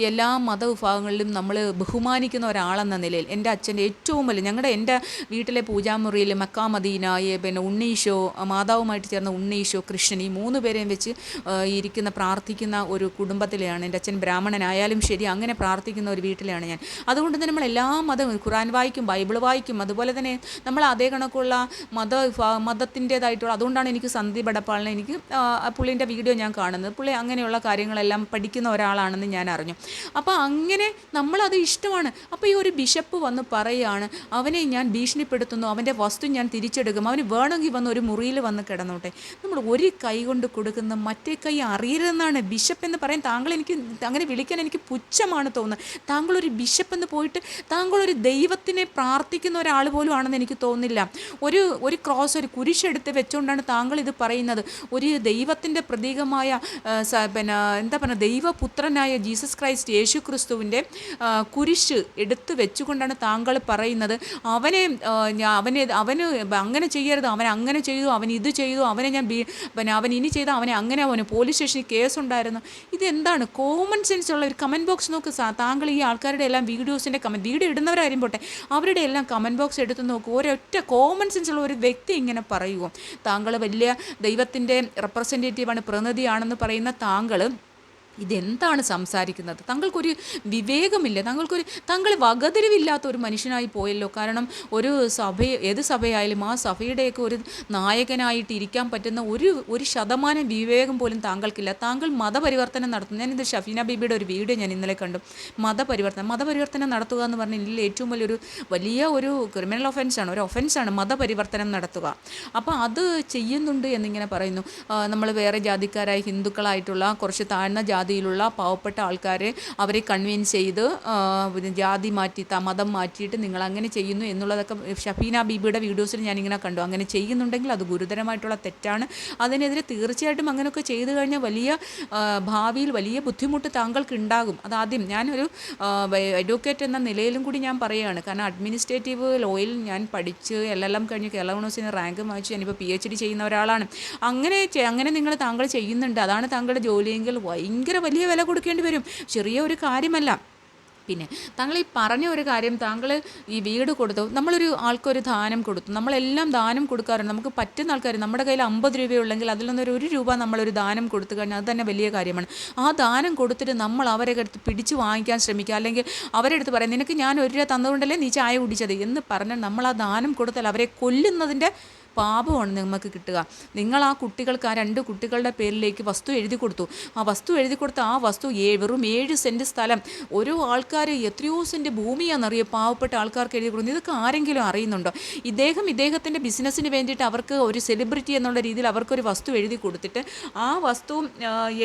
എല്ലാ മതവിഭാഗങ്ങളിലും നമ്മൾ ബഹുമാനിക്കുന്ന ഒരാളെന്ന നിലയിൽ എൻ്റെ അച്ഛൻ്റെ ഏറ്റവും വലിയ എൻ്റെ വീട്ടിലെ പൂജാമുറിയിൽ മക്കാ മദീന, പിന്നെ ഉണ്ണീശോ, മാതാവുമായിട്ട് ചേർന്ന ഉണ്ണീശോ, കൃഷ്ണൻ, ഈ 3 പേരെയും വെച്ച് ഇരിക്കുന്ന പ്രാർത്ഥിക്കുന്ന ഒരു കുടുംബത്തിലെയാണ് എൻ്റെ അച്ഛൻ. ബ്രാഹ്മണനായാലും ശരി, അങ്ങനെ പ്രാർത്ഥിക്കുന്ന ഒരു വീട്ടിലാണ് ഞാൻ. അതുകൊണ്ട് തന്നെ നമ്മൾ എല്ലാ മതവും ഖുറാൻ വായിക്കും, ബൈബിൾ വായിക്കും. അതുപോലെ തന്നെ നമ്മൾ അതേ കണക്കുള്ള മതത്തിൻ്റേതായിട്ടുള്ള, അതുകൊണ്ടാണ് എനിക്ക് സന്ദീപ് എടപ്പാളിനെ പുള്ളിൻ്റെ വീഡിയോ ഞാൻ കാണുന്നത്. പുള്ളി അങ്ങനെയുള്ള കാര്യങ്ങളെല്ലാം പഠിക്കുന്ന ഒരാളാണെന്ന് ഞാൻ അറിഞ്ഞു. അപ്പോൾ അങ്ങനെ നമ്മളത് ഇഷ്ടമാണ്. അപ്പോൾ ഈ ഒരു ബിഷപ്പ് വന്ന് പറയുകയാണ്, അവനെ ഞാൻ ഭീഷണിപ്പെടുത്തുന്നു, അവൻ്റെ വസ്തു ഞാൻ തിരിച്ചെടുക്കും, അവന് വേണമെങ്കിൽ വന്ന് ഒരു മുറിയിൽ വന്ന് കിടന്നോട്ടെ. നമ്മൾ ഒരു കൈ കൊണ്ട് കൊടുക്കുന്ന മറ്റേ കൈ അറിയരുതെന്നാണ് ബിഷപ്പ് എന്ന് പറയാൻ. എനിക്ക് അങ്ങനെ വിളിക്കാൻ എനിക്ക് പുച്ഛമാണ് തോന്നുന്നത്. താങ്കളൊരു ബിഷപ്പ് എന്ന് പോയിട്ട് താങ്കളൊരു ദൈവത്തിനെ പ്രാർത്ഥിക്കുന്ന ഒരാൾ പോലും ആണെന്ന് എനിക്ക് തോന്നുന്നില്ല. ഒരു ക്രോസ്, ഒരു കുരിശെടുത്ത് വെച്ചുകൊണ്ടാണ് താങ്കൾ ഇത് പറയുന്നത്. ഒരു ദൈവത്തിൻ്റെ പ്രതീകമായ എന്താ പറയുക, ദൈവപുത്രനായ ജീസസ് ക്രൈസ്റ്റ്, യേശു ക്രിസ്തുവിൻ്റെ കുരിശ് എടുത്ത് വെച്ചുകൊണ്ടാണ് താങ്കൾ പറയുന്നത് അവന് അങ്ങനെ ചെയ്യരുത്, അവൻ അങ്ങനെ ചെയ്തു, അവൻ ഇത് ചെയ്തു, അവനെ ഞാൻ അവൻ ഇനി ചെയ്ത അവന് പോലീസ് സ്റ്റേഷനിൽ കേസുണ്ടായിരുന്നു. ഇതെന്താണ്? കോമൺ സെൻസ് ഉള്ള ഒരു കമൻറ്റ് ബോക്സ് നോക്ക്. താങ്കൾ ഈ ആൾക്കാരുടെ എല്ലാം വീഡിയോസിൻ്റെ വീഡിയോ ഇടുന്നവരാരും പോട്ടെ, അവരുടെ എല്ലാം കമൻറ്റ് ബോക്സ് എടുത്ത് നോക്കൂ. ഒരൊറ്റ കോമൺ സെൻസ് ഉള്ള ഒരു വ്യക്തി ഇങ്ങനെ പറയുമോ? താങ്കൾ വലിയ ദൈവത്തിൻ്റെ റെപ്രസെൻറ്റേറ്റീവാണ്, പ്രതിനിധിയാണെന്ന് പറയുന്ന താങ്കൾ ഇതെന്താണ് സംസാരിക്കുന്നത്? താങ്കൾക്കൊരു വിവേകമില്ല, താങ്കൾ വകതിരിവില്ലാത്ത ഒരു മനുഷ്യനായി പോയല്ലോ. കാരണം ഏത് സഭയായാലും ആ സഭയുടെയൊക്കെ ഒരു നായകനായിട്ട് ഇരിക്കാൻ പറ്റുന്ന ഒരു ശതമാനം വിവേകം പോലും താങ്കൾക്കില്ല. താങ്കൾ മതപരിവർത്തനം നടത്തുന്നു. ഞാനിത് ഷഫീന ബീബിയുടെ ഒരു വീഡിയോ ഞാൻ ഇന്നലെ കണ്ടു. മതപരിവർത്തനം നടത്തുക എന്ന് പറഞ്ഞാൽ ഏറ്റവും വലിയ ഒരു ക്രിമിനൽ ഒഫൻസാണ്, ഒരു ഒഫൻസാണ് മതപരിവർത്തനം നടത്തുക. അപ്പോൾ അത് ചെയ്യുന്നുണ്ട് എന്നിങ്ങനെ പറയുന്നു. നമ്മൾ വേറെ ജാതിക്കാരായ ഹിന്ദുക്കളായിട്ടുള്ള കുറച്ച് താഴ്ന്ന ജാതിയിലുള്ള പാവപ്പെട്ട ആൾക്കാരെ അവരെ കൺവിൻസ് ചെയ്ത് ജാതി മാറ്റി മതം മാറ്റിയിട്ട് നിങ്ങൾ അങ്ങനെ ചെയ്യുന്നു എന്നുള്ളതൊക്കെ ഷഫീന ബീബിയുടെ വീഡിയോസിൽ ഞാനിങ്ങനെ കണ്ടു. അങ്ങനെ ചെയ്യുന്നുണ്ടെങ്കിൽ അത് ഗുരുതരമായിട്ടുള്ള തെറ്റാണ്. അതിനെതിരെ തീർച്ചയായിട്ടും അങ്ങനെയൊക്കെ ചെയ്തു കഴിഞ്ഞാൽ ഭാവിയിൽ വലിയ ബുദ്ധിമുട്ട് താങ്കൾക്ക് ഉണ്ടാകും. അതാദ്യം ഞാനൊരു അഡ്വക്കേറ്റ് എന്ന നിലയിലും കൂടി ഞാൻ പറയുകയാണ്. കാരണം അഡ്മിനിസ്ട്രേറ്റീവ് ലോയിൽ ഞാൻ പഠിച്ച് എല്ലാം കഴിഞ്ഞ് കേരള യൂണിവേഴ്സിറ്റി റാങ്ക് വാങ്ങിച്ച് ഞാനിപ്പോൾ PhD ചെയ്യുന്ന ഒരാളാണ്. അങ്ങനെ താങ്കൾ ചെയ്യുന്നുണ്ട്, അതാണ് താങ്കളുടെ ജോലിയെങ്കിൽ ഭയങ്കര വലിയ വില കൊടുക്കേണ്ടി വരും. ചെറിയ ഒരു കാര്യമല്ല. പിന്നെ താങ്കൾ ഈ പറഞ്ഞ ഒരു കാര്യം, താങ്കൾ ഈ വീട് കൊടുത്തു, നമ്മളൊരു ആൾക്കൊരു ദാനം കൊടുത്തു. നമ്മളെല്ലാം ദാനം കൊടുക്കാറുണ്ട്. നമുക്ക് പറ്റുന്ന ആൾക്കാർ, നമ്മുടെ കയ്യിൽ 50 രൂപയുള്ളെങ്കിൽ അതിൽ നിന്നൊരു 1 രൂപ നമ്മളൊരു ദാനം കൊടുത്തു കഴിഞ്ഞാൽ അത് തന്നെ വലിയ കാര്യമാണ്. ആ ദാനം കൊടുത്തിട്ട് നമ്മൾ അവരെ അടുത്ത് പിടിച്ച് വാങ്ങിക്കാൻ ശ്രമിക്കുക, അല്ലെങ്കിൽ അവരുടെ അടുത്ത് പറയാം നിനക്ക് ഞാൻ 1 രൂപ തന്നുകൊണ്ടല്ലേ നീ ചായ കുടിച്ചത് എന്ന് പറഞ്ഞാൽ നമ്മൾ ആ ദാനം കൊടുത്താൽ അവരെ കൊല്ലുന്നതിൻ്റെ പാപമാണ് നമുക്ക് കിട്ടുക. നിങ്ങൾ ആ കുട്ടികൾക്ക്, ആ 2 കുട്ടികളുടെ പേരിലേക്ക് വസ്തു എഴുതി കൊടുത്തു. ആ വസ്തു എഴുതി കൊടുത്ത ആ വസ്തു വെറും 7 സെൻറ്റ് സ്ഥലം, ഓരോ ആൾക്കാർ എത്രയോ സെൻറ്റ് ഭൂമിയാണെന്നറിയോ പാവപ്പെട്ട ആൾക്കാർക്ക് എഴുതി കൊടുക്കുന്നു. ഇതൊക്കെ ആരെങ്കിലും അറിയുന്നുണ്ടോ? ഇദ്ദേഹത്തിൻ്റെ ബിസിനസ്സിന് വേണ്ടിയിട്ട് അവർക്ക് ഒരു സെലിബ്രിറ്റി എന്നുള്ള രീതിയിൽ അവർക്കൊരു വസ്തു എഴുതി കൊടുത്തിട്ട് ആ വസ്തു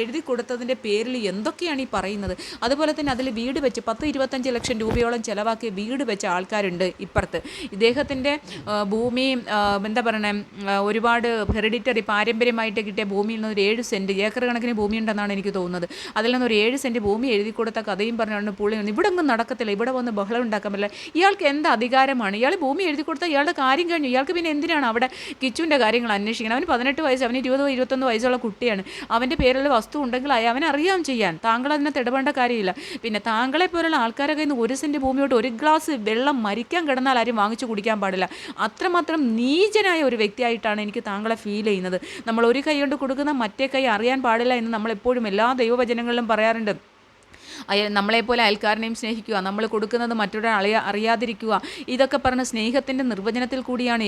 എഴുതി കൊടുത്തതിൻ്റെ പേരിൽ എന്തൊക്കെയാണ് ഈ പറയുന്നത്? അതുപോലെ തന്നെ അതിൽ വീട് വെച്ച് 10-25 ലക്ഷം രൂപയോളം ചിലവാക്കി വീട് വെച്ച ആൾക്കാരുണ്ട് ഇപ്പുറത്ത്. ഇദ്ദേഹത്തിൻ്റെ ഭൂമി എന്താ പറയുക, ഒരുപാട് ഹെറിഡിറ്ററി പാരമ്പര്യമായിട്ട് കിട്ടിയ ഭൂമിയിൽ നിന്ന് ഒരു 7 സെൻറ്റ്, ഏക്കർ കണക്കിന് ഭൂമി ഉണ്ടെന്നാണ് എനിക്ക് തോന്നുന്നത്. അതിൽ നിന്ന് ഒരു 7 സെൻറ്റ് ഭൂമി എഴുതി കൊടുത്ത കഥയും പറഞ്ഞുകൊണ്ട് പുള്ളി ഇവിടെ ഒന്നും നടക്കത്തില്ല, ഇവിടെ വന്ന് ബഹളം ഉണ്ടാക്കാൻ പറ്റില്ല. ഇയാൾക്ക് എന്ത് അധികാരമാണ്? ഇയാൾ ഭൂമി എഴുതി കൊടുത്താൽ ഇയാളുടെ കാര്യം കഴിഞ്ഞു. ഇയാൾക്ക് പിന്നെ എന്തിനാണ് അവിടെ കിച്ചുവിൻ്റെ കാര്യങ്ങൾ അന്വേഷിക്കണം? അവന് 18 വയസ്സ്, അവന് 20-21 വയസ്സുള്ള കുട്ടിയാണ്. അവൻ്റെ പേരിലുള്ള വസ്തു ഉണ്ടെങ്കിൽ അവനറിയാം ചെയ്യാൻ. താങ്കൾ അതിനകത്ത് ഇടപെടേണ്ട കാര്യമില്ല. പിന്നെ താങ്കളെ പോലുള്ള ആൾക്കാരെ കയ്യിൽ നിന്ന് 1 സെൻറ്റ് ഭൂമിയോട്ട് 1 ഗ്ലാസ് വെള്ളം മരിക്കാൻ കിടന്നാൽ ആരും വാങ്ങിച്ചു കുടിക്കാൻ പാടില്ല. അത്രമാത്രം നീചനായ ഒരു വ്യക്തിയായിട്ടാണ് എനിക്ക് താങ്കളെ ഫീൽ ചെയ്യുന്നത്. നമ്മൾ ഒരു കൈ കൊണ്ട് കൊടുക്കുന്ന മറ്റേ കൈ അറിയാൻ പാടില്ല എന്ന് നമ്മളെപ്പോഴും എല്ലാ ദൈവവചനങ്ങളിലും പറയാറുണ്ട്. നമ്മളെപ്പോലെ അയൽക്കാരനെയും സ്നേഹിക്കുക, നമ്മൾ കൊടുക്കുന്നത് മറ്റൊരാൾ അറിയാതിരിക്കുക. ഇതൊക്കെ പറഞ്ഞ സ്നേഹത്തിൻ്റെ നിർവചനത്തിൽ കൂടിയാണ്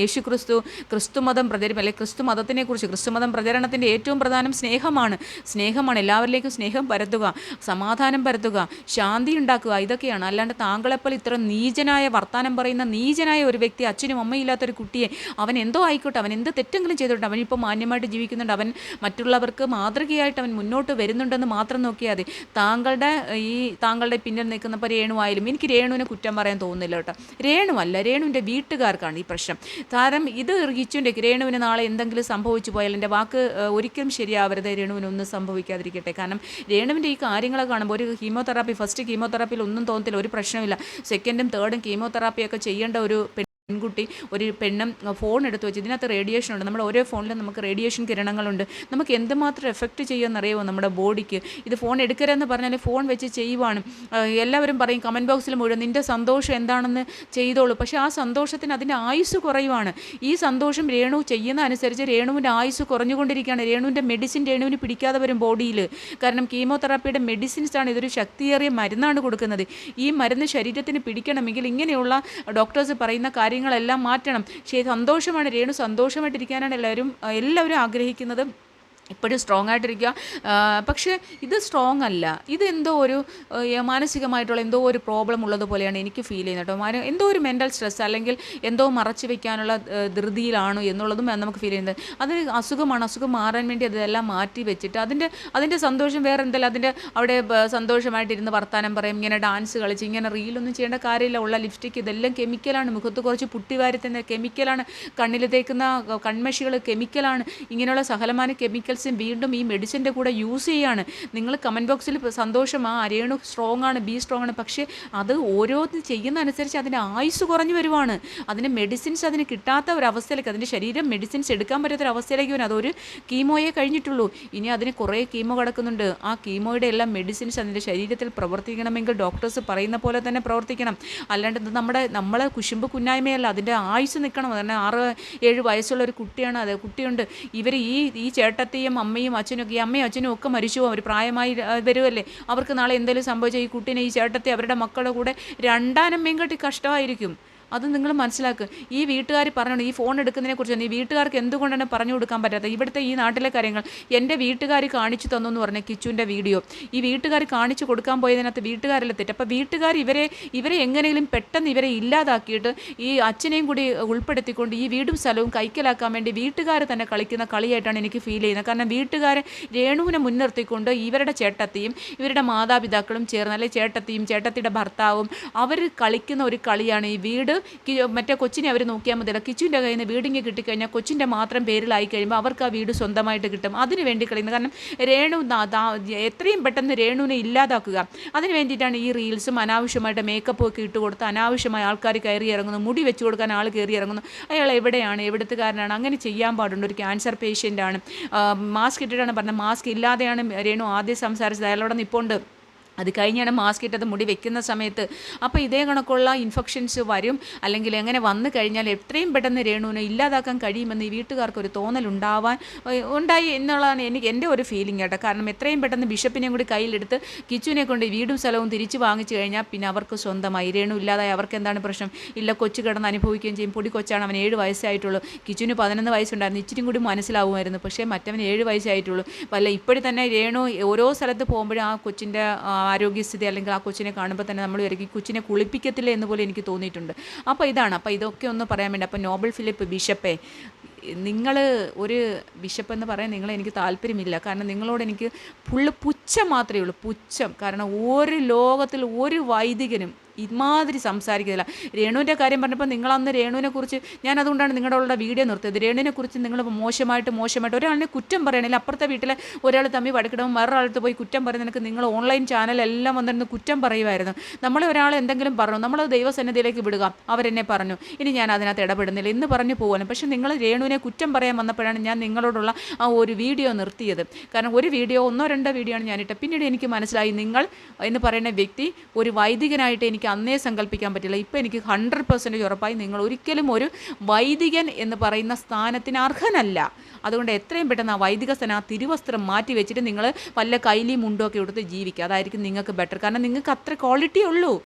ക്രിസ്തുമതം അല്ലെങ്കിൽ ക്രിസ്തുമതം പ്രചരണത്തിൻ്റെ ഏറ്റവും പ്രധാനം സ്നേഹമാണ്. എല്ലാവരിലേക്കും സ്നേഹം പരത്തുക, സമാധാനം പരത്തുക, ശാന്തി ഉണ്ടാക്കുക, ഇതൊക്കെയാണ്. അല്ലാണ്ട് താങ്കളെപ്പോലെ ഇത്ര നീചനായ വർത്താനം പറയുന്ന നീചനായ ഒരു വ്യക്തി, അച്ഛനും അമ്മയില്ലാത്തൊരു കുട്ടിയെ, അവൻ എന്തോ ആയിക്കോട്ടെ, അവൻ എന്ത് തെറ്റെങ്കിലും ചെയ്തോട്ടെ, അവനിപ്പോൾ മാന്യമായിട്ട് ജീവിക്കുന്നുണ്ട്, അവൻ മറ്റുള്ളവർക്ക് മാതൃകയായിട്ട് അവൻ മുന്നോട്ട് വരുന്നുണ്ടെന്ന് മാത്രം നോക്കിയാൽ മതി. താങ്കളുടെ പിന്നിൽ നിൽക്കുന്നപ്പോൾ രേണു ആയാലും, എനിക്ക് രേണുവിനെ കുറ്റം പറയാൻ തോന്നുന്നില്ല കേട്ടോ. രേണുവല്ല, രേണുവിൻ്റെ വീട്ടുകാർക്കാണ് ഈ പ്രശ്നം. കാരണം ഇത് രേണുവിന് നാളെ എന്തെങ്കിലും സംഭവിച്ചു പോയാൽ, എൻ്റെ വാക്ക് ഒരിക്കലും ശരിയാവരുത്, രേണുവിനൊന്നും സംഭവിക്കാതിരിക്കട്ടെ. കാരണം രേണുവിൻ്റെ ഈ കാര്യങ്ങളെ കാണുമ്പോൾ ഒരു ഫസ്റ്റ് കീമോതെറാപ്പിയിൽ ഒന്നും തോന്നത്തില്ല, ഒരു പ്രശ്നമില്ല. സെക്കൻഡും തേർഡും കീമോതെറാപ്പിയൊക്കെ ചെയ്യേണ്ട ഒരു പെൺകുട്ടി, ഒരു പെണ്ണും ഫോൺ എടുത്ത് വെച്ച്, ഇതിനകത്ത് റേഡിയേഷൻ ഉണ്ട്, നമ്മുടെ ഓരോ ഫോണിലും നമുക്ക് റേഡിയേഷൻ കിരണങ്ങളുണ്ട്, നമുക്ക് എന്തുമാത്രം എഫക്റ്റ് ചെയ്യുമെന്നറിയുമോ നമ്മുടെ ബോഡിക്ക്. ഇത് ഫോൺ എടുക്കരുതെന്ന് പറഞ്ഞാൽ ഫോൺ വെച്ച് ചെയ്യുവാണ്. എല്ലാവരും പറയും കമൻറ്റ് ബോക്സിൽ മുഴുവൻ നിൻ്റെ സന്തോഷം എന്താണെന്ന് ചെയ്തോളൂ. പക്ഷേ ആ സന്തോഷത്തിന് അതിൻ്റെ ആയുസ് കുറയുവാണ്. ഈ സന്തോഷം രേണു ചെയ്യുന്ന അനുസരിച്ച് രേണുവിൻ്റെ ആയുസ് കുറഞ്ഞുകൊണ്ടിരിക്കുകയാണ്. രേണുവിൻ്റെ മെഡിസിൻ രേണുവിന് പിടിക്കാതെ വരും ബോഡിയിൽ. കാരണം കീമോതെറാപ്പിയുടെ മെഡിസിൻസാണ്, ഇതൊരു ശക്തിയേറിയ മരുന്നാണ് കൊടുക്കുന്നത്. ഈ മരുന്ന് ശരീരത്തിന് പിടിക്കണമെങ്കിൽ ഇങ്ങനെയുള്ള ഡോക്ടേഴ്സ് പറയുന്ന കാര്യങ്ങളെല്ലാം മാറ്റണം. സന്തോഷമാണ് രേണു, സന്തോഷമായിട്ടിരിക്കാനാണ് എല്ലാവരും ആഗ്രഹിക്കുന്നത്. എപ്പോഴും സ്ട്രോങ് ആയിട്ടിരിക്കുക. പക്ഷേ ഇത് സ്ട്രോങ് അല്ല, ഇതെന്തോ ഒരു മാനസികമായിട്ടുള്ള എന്തോ ഒരു പ്രോബ്ലം ഉള്ളതുപോലെയാണ് എനിക്ക് ഫീൽ ചെയ്യുന്നത് കേട്ടോ. എന്തോ ഒരു മെൻ്റൽ സ്ട്രെസ് അല്ലെങ്കിൽ എന്തോ മറച്ചു വയ്ക്കാനുള്ള ധൃതിയിലാണ് എന്നുള്ളതും നമുക്ക് ഫീൽ ചെയ്യുന്നത്. അത് അസുഖമാണ്, അസുഖം മാറാൻ വേണ്ടി അതെല്ലാം മാറ്റി വെച്ചിട്ട് അതിൻ്റെ സന്തോഷം വേറെ എന്തെല്ലാം, അതിൻ്റെ അവിടെ സന്തോഷമായിട്ടിരുന്ന് വർത്താനം പറയും, ഇങ്ങനെ ഡാൻസ് കളിച്ച് ഇങ്ങനെ റീലൊന്നും ചെയ്യേണ്ട കാര്യമില്ല. ഉള്ള ലിപ്സ്റ്റിക് ഇതെല്ലാം കെമിക്കലാണ്, മുഖത്ത് കുറച്ച് പുട്ടിവാരി തന്നെ കെമിക്കലാണ്, കണ്ണിൽ തേക്കുന്ന കൺമഷികൾ കെമിക്കലാണ്, ഇങ്ങനെയുള്ള സകലമാന കെമിക്കൽസ് വീണ്ടും ഈ മെഡിസിൻ്റെ കൂടെ യൂസ് ചെയ്യാണ്. നിങ്ങൾ കമൻറ്റ് ബോക്സിൽ സന്തോഷം, രേണു സ്ട്രോങ് ആണ്, ബി സ്ട്രോങ് ആണ്, പക്ഷേ അത് ഓരോന്ന് ചെയ്യുന്ന അനുസരിച്ച് അതിൻ്റെ ആയുസ് കുറഞ്ഞു വരുവാണ്. അതിന് മെഡിസിൻസ് അതിന് കിട്ടാത്ത ഒരവസ്ഥയിലേക്ക്, അതിൻ്റെ ശരീരം മെഡിസിൻസ് എടുക്കാൻ പറ്റാത്തൊരവസ്ഥയിലേക്ക് വരും. അതൊരു കീമോയെ കഴിഞ്ഞിട്ടുള്ളൂ, ഇനി അതിന് കുറേ കീമോ കിടക്കുന്നുണ്ട്. ആ കീമോയുടെ എല്ലാം മെഡിസിൻസ് അതിൻ്റെ ശരീരത്തിൽ പ്രവർത്തിക്കണമെങ്കിൽ ഡോക്ടേഴ്സ് പറയുന്ന പോലെ തന്നെ പ്രവർത്തിക്കണം. അല്ലാണ്ട് നമ്മളെ കുശുമ്പ് കുന്നായ്മയല്ല, അതിൻ്റെ ആയുസ് നിൽക്കണം. കാരണം 6-7 വയസ്സുള്ള ഒരു കുട്ടിയുണ്ട്. ഇവർ ഈ ചേട്ടത്തെയും അമ്മയും അച്ഛനും ഒക്കെ, ഈ അമ്മയും അച്ഛനും ഒക്കെ മരിച്ചു പോകും, അവർ പ്രായമായി വരുമല്ലേ. അവർക്ക് നാളെ എന്തെങ്കിലും സംഭവിച്ചാൽ ഈ കുട്ടീനെ, ഈ ചേട്ടത്തെ, അവരുടെ മക്കളുടെ കൂടെ രണ്ടാനമ്മയും കാട്ടി കഷ്ടമായിരിക്കും. അത് നിങ്ങൾ മനസ്സിലാക്കുക. ഈ വീട്ടുകാർ പറഞ്ഞോണ്ട് ഈ ഫോൺ എടുക്കുന്നതിനെക്കുറിച്ച് ഈ വീട്ടുകാർക്ക് എന്തുകൊണ്ടാണ് പറഞ്ഞു കൊടുക്കാൻ പറ്റാത്തത്? ഇവിടുത്തെ ഈ നാട്ടിലെ കാര്യങ്ങൾ എൻ്റെ വീട്ടുകാർ കാണിച്ചു തന്നു എന്ന് പറഞ്ഞ കിച്ചുവിൻ്റെ വീഡിയോ ഈ വീട്ടുകാർ കാണിച്ചു കൊടുക്കാൻ പോയതിനകത്ത് വീട്ടുകാരെല്ലാം തെറ്റ്. അപ്പോൾ വീട്ടുകാർ ഇവരെ എങ്ങനെയെങ്കിലും പെട്ടെന്ന് ഇവരെ ഇല്ലാതാക്കിയിട്ട് ഈ അച്ഛനെയും കൂടി ഉൾപ്പെടുത്തിക്കൊണ്ട് ഈ വീടും സ്ഥലവും കൈക്കലാക്കാൻ വേണ്ടി വീട്ടുകാർ തന്നെ കളിക്കുന്ന കളിയായിട്ടാണ് എനിക്ക് ഫീൽ ചെയ്യുന്നത്. കാരണം വീട്ടുകാരെ രേണുവിനെ മുൻനിർത്തിക്കൊണ്ട് ഇവരുടെ ചേട്ടത്തിയും ഇവരുടെ മാതാപിതാക്കളും ചേർന്ന്, അല്ലെങ്കിൽ ചേട്ടത്തിയുടെ ഭർത്താവും അവർ കളിക്കുന്ന ഒരു കളിയാണ് ഈ വീട്. മറ്റേ കൊച്ചിനെ അവർ നോക്കിയാൽ മതിയല്ല, കിച്ചുവിൻ്റെ കയ്യിൽ നിന്ന് വീടിങ്ങ് കിട്ടിക്കഴിഞ്ഞാൽ കൊച്ചിൻ്റെ മാത്രം പേരിലായി കഴിയുമ്പോൾ അവർക്ക് ആ വീട് സ്വന്തമായിട്ട് കിട്ടും. അതിന് വേണ്ടി കളിക്കുന്നത്. കാരണം രേണു എത്രയും പെട്ടെന്ന് രേണുവിനെ ഇല്ലാതാക്കുക, അതിന് വേണ്ടിയിട്ടാണ് ഈ റീൽസും അനാവശ്യമായിട്ട് മേക്കപ്പ് ഒക്കെ ഇട്ട് കൊടുത്ത് അനാവശ്യമായ ആൾക്കാർ കയറി ഇറങ്ങുന്നു, മുടി വെച്ച് കൊടുക്കാൻ ആൾ കയറി ഇറങ്ങുന്നു. അയാൾ എവിടെയാണ്, എവിടുത്തുകാരനാണ്? അങ്ങനെ ചെയ്യാൻ പാടുണ്ട്. ഒരു ക്യാൻസർ പേഷ്യൻ്റാണ്, മാസ്ക് ഇട്ടിട്ടാണ് പറഞ്ഞത്, മാസ്ക് ഇല്ലാതെയാണ് രേണു ആദ്യം സംസാരിച്ചത്. അയാളോട് നിൽപ്പുണ്ട്, അത് കഴിഞ്ഞാണ് മാസ്ക് ഇട്ടത് മുടി വെക്കുന്ന സമയത്ത്. അപ്പോൾ ഇതേ കണക്കുള്ള ഇൻഫെക്ഷൻസ് വരും, അല്ലെങ്കിൽ എങ്ങനെ വന്നു കഴിഞ്ഞാൽ എത്രയും പെട്ടെന്ന് രേണുവിനെ ഇല്ലാതാക്കാൻ കഴിയുമെന്ന് ഈ വീട്ടുകാർക്കൊരു ഉണ്ടായി എന്നുള്ളതാണ് എൻ്റെ ഒരു ഫീലിംഗ് കേട്ടോ. കാരണം എത്രയും പെട്ടെന്ന് ബിഷപ്പിനെയും കൂടി കയ്യിലെടുത്ത് കിച്ചുവിനെ കൊണ്ട് വീടും സ്ഥലവും തിരിച്ചു വാങ്ങിച്ചു കഴിഞ്ഞാൽ പിന്നെ അവർക്ക് സ്വന്തമായി. രേണു ഇല്ലാതായി അവർക്ക് എന്താണ് പ്രശ്നം? ഇല്ല, കൊച്ചു കിടന്ന് അനുഭവിക്കുകയും ചെയ്യും. പൊടി കൊച്ചാണ്, അവൻ 7 വയസ്സായിട്ടുള്ളൂ. കിച്ചുവിന് 11 വയസ്സുണ്ടായിരുന്നു, ഇച്ചിരി കൂടി മനസ്സിലാവുമായിരുന്നു. പക്ഷേ മറ്റവൻ 7 വയസ്സായിട്ടുള്ളൂ. ഇപ്പോഴും തന്നെ രേണു ഓരോ സ്ഥലത്ത് പോകുമ്പോഴും ആ കൊച്ചിൻ്റെ ആരോഗ്യസ്ഥിതി അല്ലെങ്കിൽ ആ കൊച്ചിനെ കാണുമ്പോൾ തന്നെ നമ്മൾ വരും, ഈ കൊച്ചിനെ കുളിപ്പിക്കത്തില്ല എന്ന് പോലെ എനിക്ക് തോന്നിയിട്ടുണ്ട്. അപ്പോൾ ഇതൊക്കെ ഒന്ന് പറയാൻ വേണ്ടി. അപ്പോൾ നോബൽ ഫിലിപ്പ് ബിഷപ്പേ, നിങ്ങൾ ഒരു ബിഷപ്പെന്ന് പറയാൻ എനിക്ക് താല്പര്യമില്ല. കാരണം നിങ്ങളോട് എനിക്ക് പുച്ഛം മാത്രമേ ഉള്ളൂ, പുച്ഛം. കാരണം ലോകത്തിൽ ഒരു വൈദികനും ഇമാതിരി സംസാരിക്കുന്നില്ല. രേണുവിൻ്റെ കാര്യം പറഞ്ഞപ്പോൾ നിങ്ങളന്ന് രേണുവിനെക്കുറിച്ച്, ഞാൻ അതുകൊണ്ടാണ് നിങ്ങളുടെ വീഡിയോ നിർത്തിയത്. രേണുവിനെക്കുറിച്ച് നിങ്ങൾ മോശമായിട്ട് ഒരാളിനെ കുറ്റം പറയണില്ല. അപ്പുറത്തെ വീട്ടിലെ ഒരാൾ തമ്മിൽ വടക്കിടുമ്പോൾ വേറൊരാളത്ത് പോയി കുറ്റം പറയുന്നതിനൊക്കെ നിങ്ങൾ ഓൺലൈൻ ചാനലെല്ലാം വന്നിരുന്ന് കുറ്റം പറയുമായിരുന്നു. നമ്മളെ ഒരാൾ എന്തെങ്കിലും പറഞ്ഞു, നമ്മളത് ദൈവസന്നിധിയിലേക്ക് വിടുക, അവരെന്നെ പറഞ്ഞു, ഇനി ഞാൻ അതിനകത്ത് ഇടപെടുന്നില്ല എന്ന് പറഞ്ഞു പോകാനും. പക്ഷേ നിങ്ങൾ രേണുവിനെ കുറ്റം പറയാൻ വന്നപ്പോഴാണ് ഞാൻ നിങ്ങളോടുള്ള ആ ഒരു വീഡിയോ നിർത്തിയത്. കാരണം ഒരു വീഡിയോ 1-2 വീഡിയോ ആണ് ഞാനിട്ടത്. പിന്നീട് എനിക്ക് മനസ്സിലായി നിങ്ങൾ എന്ന് പറയുന്ന വ്യക്തി ഒരു വൈദികനായിട്ട് എനിക്ക് എനിക്ക് അന്നേ സങ്കല്പിക്കാൻ പറ്റില്ല. ഇപ്പോൾ എനിക്ക് 100% ഉറപ്പായി നിങ്ങൾ ഒരിക്കലും ഒരു വൈദികൻ എന്ന് പറയുന്ന സ്ഥാനത്തിന് അർഹനല്ല. അതുകൊണ്ട് എത്രയും പെട്ടെന്ന് ആ വൈദിക സ്ഥാനം, ആ തിരുവസ്ത്രം മാറ്റി വെച്ചിട്ട് നിങ്ങൾ വല്ല കൈലിയും മുണ്ടൊക്കെ എടുത്ത് ജീവിക്കുക. അതായിരിക്കും നിങ്ങൾക്ക് ബെറ്റർ. കാരണം നിങ്ങൾക്ക് അത്ര ക്വാളിറ്റി ഉള്ളൂ.